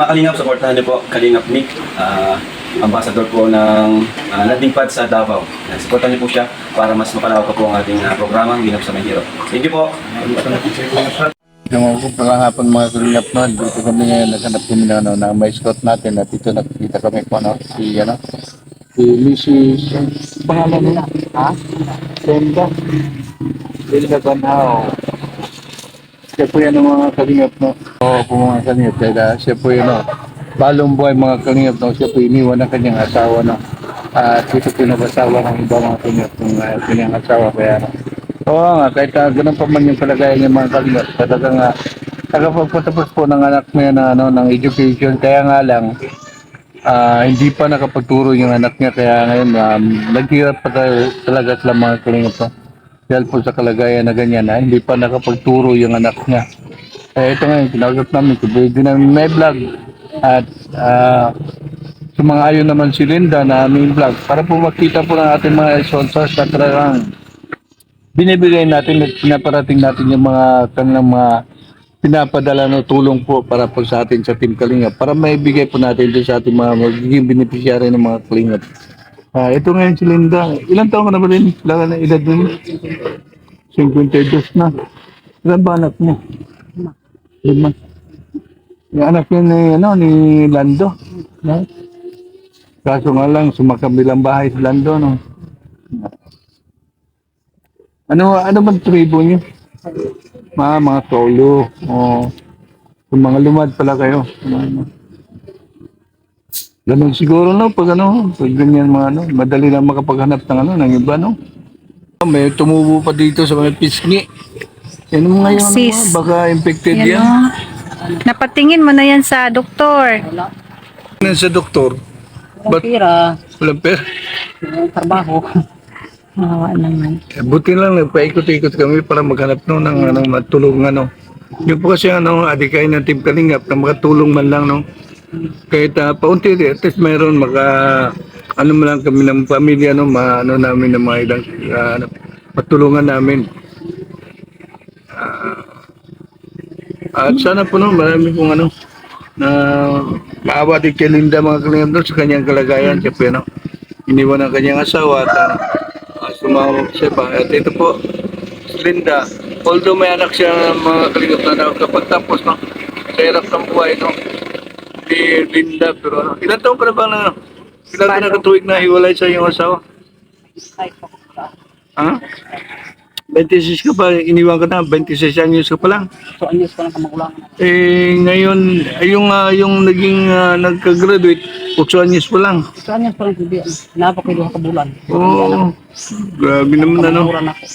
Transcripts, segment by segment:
Mga Kalingap, supportahan niyo po Kalingap Nick, ambassador po ng landing pad sa Davao. Supportahan niyo po siya para mas mapalawak pa po ang ating programang Ginap sa Mahirap. Thank you po. Yung pala hapon mga kalingap no, dito kami ngayon naghanap kami na, na may scout natin at dito nakikita kami po si Mrs. pangalan nila, ha? Senda Banao. Siya po yan ang mga kalingap no. Oo po mga kalingap, kaya siya po yun no. Balong buhay mga kalingap no, siya po iniwan ng kanyang asawa no. At dito po nag-asawa ng iba mga kalingap ng kanyang asawa kaya no. Oo nga, kahit ganun pa man yung kalagayan ng mga kalingap, talagang nakapagpatapos po ng anak niya na, ng education, kaya nga lang, hindi pa nakapagturo yung anak niya, kaya ngayon, naghirap pa talaga sila mga kalingap. No? Dahil po sa kalagayan na ganyan, hindi pa nakapagturo yung anak niya. Ito ngayon, kinausap namin, hindi namin may vlog, at sumang-ayon naman si Linda na aming vlog, para po makita po ng ating mga sponsors na talagang binibigay natin at pinaparating natin yung mga kanilang mga pinapadala no tulong po para po sa atin sa Team Kalingap para maibigay po natin din sa ating mga magiging beneficiary ng mga Kalingap. Ito ngayon si Linda. Ilang taon ka na ba rin? Ilan na edad mo? 52 na. Ilan ba anak mo? 5. Yung anak niya ni Lando. No? Kaso nga lang, sumakabilang bahay si Lando. No? Ano bang tribo niyo? Mga solo. O, yung mga lumad pala kayo. Ganun siguro no, pag ganyan mga madali lang makapaghanap ng iba no. May tumubo pa dito sa mga pisngi. Yan mo ngayon, Sis. baka infected Yan, yan. oh. Napatingin mo na yan sa doktor. Yan sa doktor. Walang pera, Walang pera. walang trabaho. Mawa naman. Buti lang, nagpaikot-ikot kami para maghanap ng matulungan no. Yung po kasi adikay ng Team Kalingap na makatulong man lang no. Kahit paunti, at least mayroon mo lang kami ng pamilya no, namin ng mga ilang matulungan namin. At sana po no, marami pong na maawa din kay Linda mga Kalingap no, sa kanyang kalagayan. Siya po iniwan ang kanyang asawa at sumawag siya pa. At ito po, si Linda, although may anak siya mga Kalingap na nakapagtapos no, sa hirap ng buhay no, si Linda, pero ilan taon ka na ba ilan ka nakatuwig na hiwalay sa iyong asawa? Ha? 26 ka pa, iniwan ka na, 26 anyos ka pa lang. So, anyos pa lang kamagulangan. Ngayon, yung naging nagka-graduate, 8 anyos pa lang. So, anyos pa lang hindi. Napakailuha ka bulan. Oo, grabe naman Kamagulan ako.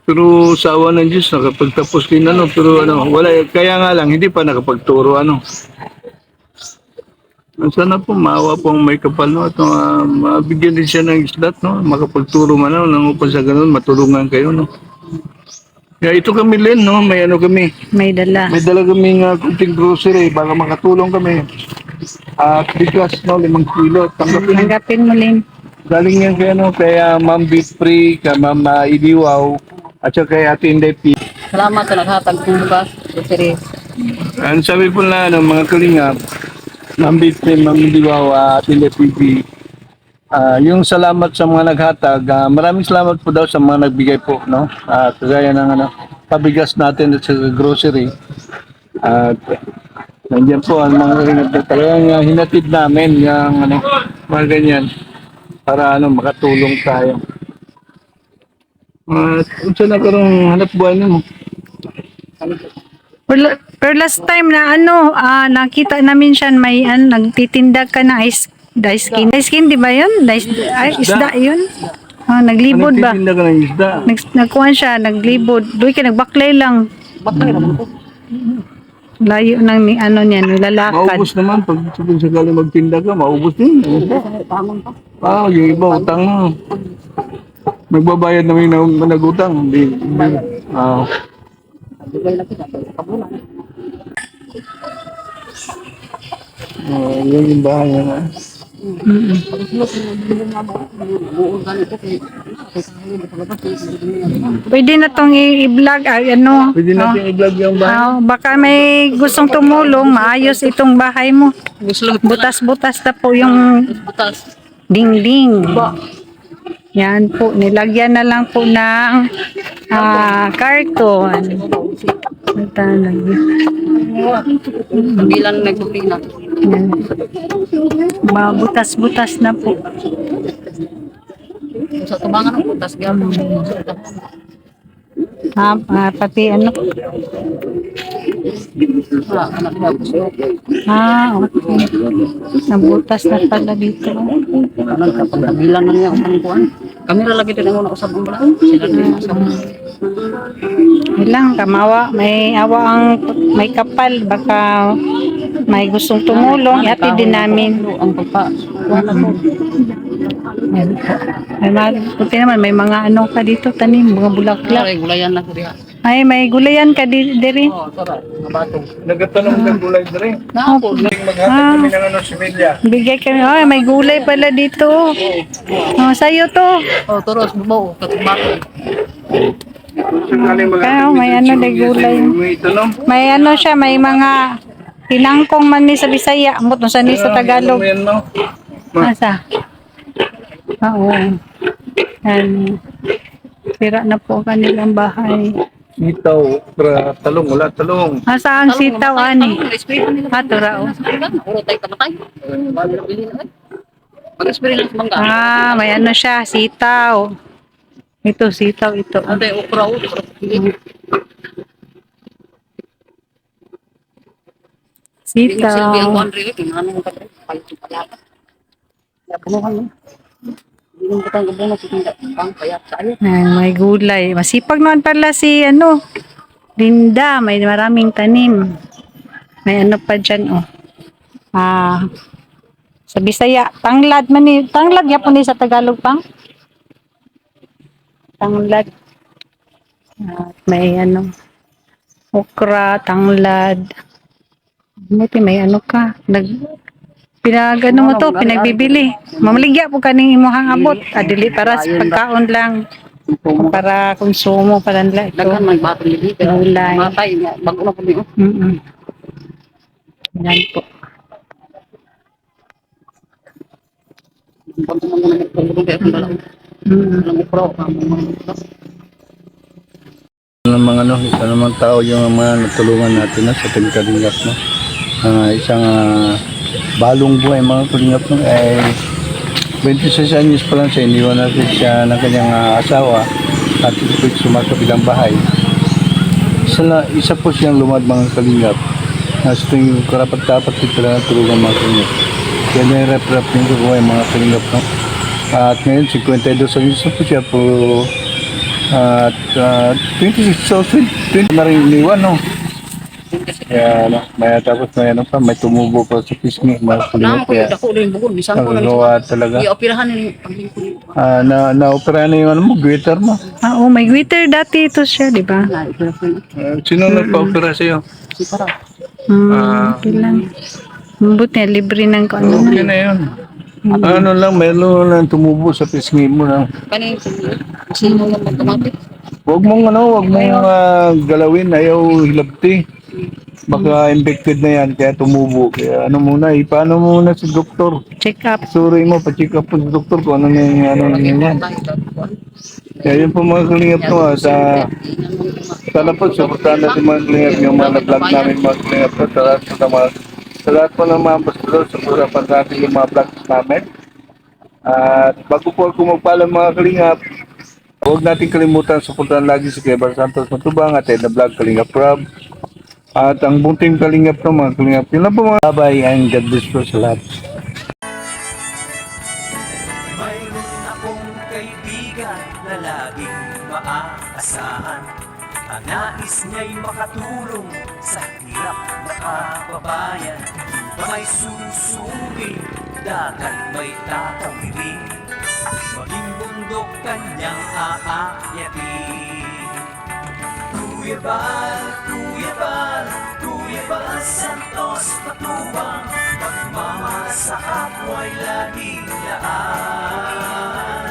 Pero sa awa ng Diyos, nakapagtapos din pero wala, kaya nga lang, hindi pa nakapagturo Sana po, maawa po ang may kapal at mabigyan din siya ng islat makapagturo man nang upang sa ganun, matulungan kayo Kaya ito kami Len may kami. May dala. May dala kaming kunting grocery, baka makatulong kami. At bigas 5 kilo. Tanggapin mo, Lin. Galing yan kay Ma'am Beef Free, kay Ma'am Idiwaw, at saka kay Ate Inday P. Salamat sa naghatag kong bukas. Groceries. Ang sabi po na mga kalingap, Ma'am Beef Free, Ma'am Idiwaw, Ate Inday P. Yung salamat sa mga naghatag, maraming salamat po daw sa mga nagbigay po, kagaya ng pabigas natin at sa grocery. At nandiyan po ang mga kalingap na talagang hinatid namin yung mga ganyan para makatulong tayo. Kung saan karong hanap buhay mo? Pero last time na nakita namin siya may nagtitinda ka na ice skin. Ice skin, di ba yun? Isda yun? Naglibod ba? Nagtitinda ka ng isda. Nagkuhan siya, naglibod. Doon ka nagbaklay lang. Bakit naman ko? Layo ng niya, nilalakad. Maubos naman. Pag sakali magtinda ka, maubos din. Tangon pa. Yung iba, utang na. Magbabayad namin na nag-utang. Hindi. Bigay lang kita. Kabulan. Yan yung bahay na. Pag-sulok yung mga buo ganito kay Pwede na tong i-vlog, ano. Pwede natin i-vlog yung bahay. Baka may gustong tumulong, maayos itong bahay mo. Butas-butas na po yung butas. dingding. Yan po, nilagyan na lang po ng karton. Ito, Bilang nagpupina. yan. Butas-butas na po. Sa tubangan ng butas gyapon. Pati ano. Anak niya gusto. Okay. Nabutas na pala dito. Kanan kapag nabilan na niya ang kuan. Kamera lagi din ang una usab ang bala. Sila din usab. Ilang kamawa, may awa may kapal, baka may gustong tumulong, ihatid din namin. Ang pagpa. Wala po. Yan po. Buti naman, may mga ano ka dito, tanim, mga bulaklak. Ay gulayan na ko diha. Ay, may gulayan ka diri. Oh, tara. Mabato. Nagkatanong ng gulay na rin. Napo. Maghatid kami ng ano, similya. Bigay kami, may gulay pala dito. Sa'yo to. Oh, toros bubo katubato. Kaya may ano na gulay. May tanong. May ano siya, may mga tinangkong man ni sa Bisaya, amot no sa ni sa Tagalog. Ano yan, no? Asa? Oo. Yan. Sira na po ang kanilang bahay. Sitaw, talong, wala talong. Asa ang sitaw, ani? Turao. Uro tayo kamatay. Mag-spray lang sa mangga. May ano siya, sitaw. Ito, sitaw ito. Ate, okra. Silbi ang Sitaw. kuan rin. Tingnan mo ka rin. Palit yung palata. Kaya punuhan mo. Hindi mo kitang kabuno sa tinda. Pang kaya sa'yo. May gulay. Masipag naman pala si, Linda. May maraming tanim. May ano pa dyan, sa Bisaya. Tanglad man ni. Tanglad yapon ni sa Tagalog pang. Tanglad. May okra, tanglad. May ka. Pinagano mo to, pinagbibili. Mamaligya po kaning imuhang abot. Adili para sa pagkaon lang. Para konsumo para nila ito. Daghan may batong libi. Pero Gulay. matay. Bago na po niyo. Yan po. Pag mo na nagpagulong kaya kung dalaw. Alam okra. Ng mga isa namang tao yung mga natulungan natin sa Tingkalingap, no? Isang balong buhay mga kalingap, no? 26 anyos pa lang siya, iniwan natin siya ng kanyang asawa at ito sumakabilang bahay. Isa po siyang lumad mga kalingap. Sa tuwing karapat-dapat ito lang ang tulungan mga kalingap. Kaya may rep-rep yung buhay mga kalingap, no? At ngayon 52 anyos na po siya po. At 26 so 20 na rin iniwan, no? Kaya may tumubo pa sa pisngi mga Naman kalingap. ko yung dako rin bukod. Bisan ko lang Nagawa talaga. i-operahan nila yung paglingkod. Na-opera na yung guitar mo. May glitter dati ito siya, di ba? Na-opera ko yun. Sino nagpa-opera sa'yo? Si Parang. Okay lang. Mabuti na, libre ng Okay na yun. Ano lang, meron lang tumubo sa pisngi mo lang. Kani, sino mo mag-automatic? Huwag mong galawin, ayaw hilabti. Baka infected na yan, kaya tumubo. Kaya paano muna si doktor? check up. Sorry mo, pa-check up po si doktor kung ano na yung yan. Kaya yun po mga kalingap ko, sa lapot, supportahan natin mga kalingap yung mga vlog namin mga kalingap ko. Sa lahat po ng mga pastor, supportahan natin yung mga vlogs namin. At bago po ako magpaalam mga kalingap, huwag natin kalimutan supportahan lagi si Kuya Bar Santos Matubang at Edna Vlog Kalingap Rob. At ang bunting kalingap ng mga kalingap. Yun lang po mga babay and God bless po sa lahat. Mayroon akong kaibigan na laging maaasahan. Ang nais niya'y makatulong sa hirap na kababayan. Na may susuri, dagat may tatawirin. Maging bundok kanyang aakyatin. Kuya Bal, Kuya Bal, Kuya Bal Santos Matubang, magmamalasakit kapwa'y laging laan.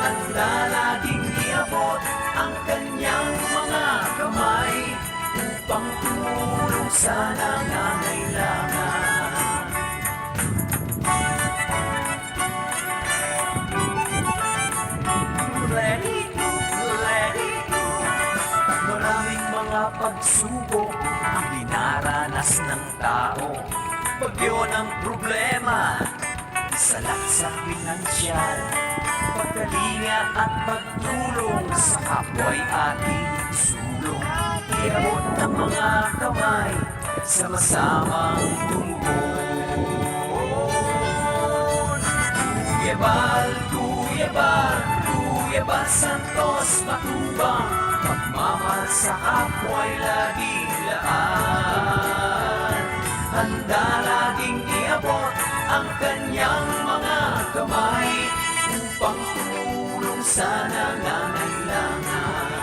Handa laging iabot ang kanyang mga kamay upang tumulong sa nangangailangan. Let it go, let it go. Maraming mga pagsubok ang dinaranas ng tao. Bagyo ng problema, salak sa pinansyal, pagkalinga at pagtulong sa kapwa'y ating sulong. Iabot ang mga kamay, sama-samang tumugon. Tuyabal, tuyabal, tuyabal Santos Matubang, pagmamahal sa kapwa'y laging laan. Handa laging iabot ang kanyang mga kamay upang tumulong sa nangangailangan.